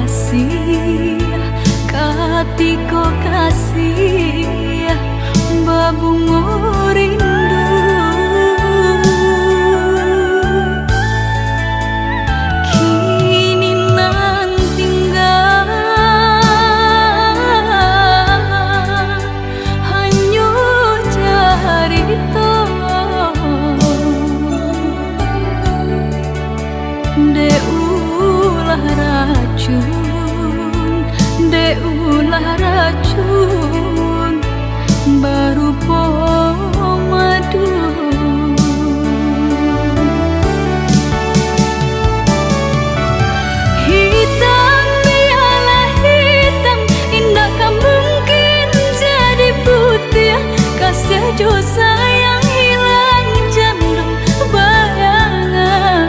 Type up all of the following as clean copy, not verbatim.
kasih katiko kasih babungo rindu kini nan tinggal hanya carita deulah racun deulah racun baru madu hitam biarlah hitam indah kan mungkin jadi putih kasih jo sayang hilang jandung bayangan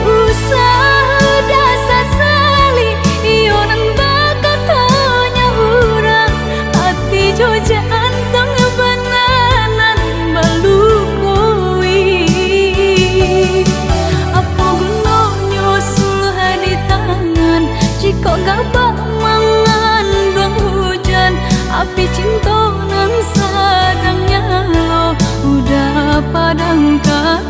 usaha dasar sali ionan bakat hanya hurang hati jo jantung bananan balukui apa gunanya sulah di tangan jika gabak mangan dong hujan api cinta nan sadangnya lo udah padamkan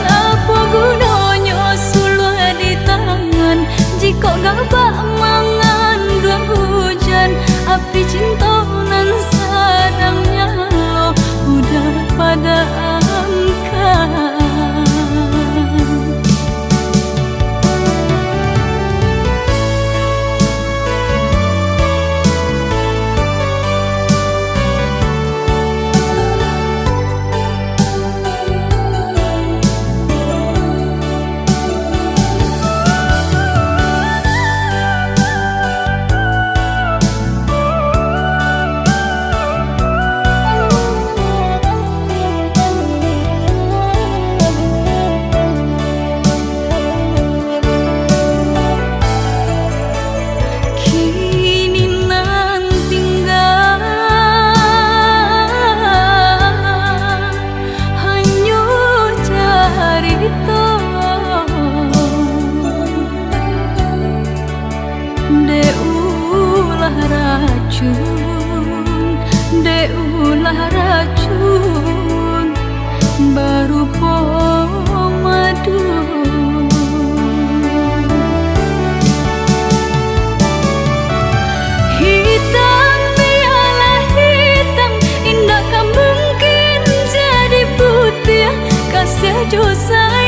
apa gunanya sulah di tangan jika gabak mangan dong hujan api cinta nan sadangnya lo udah padamkan. Deulah racun baru madu hitam biarlah hitam indah kan mungkin jadi putih kasih jo sayang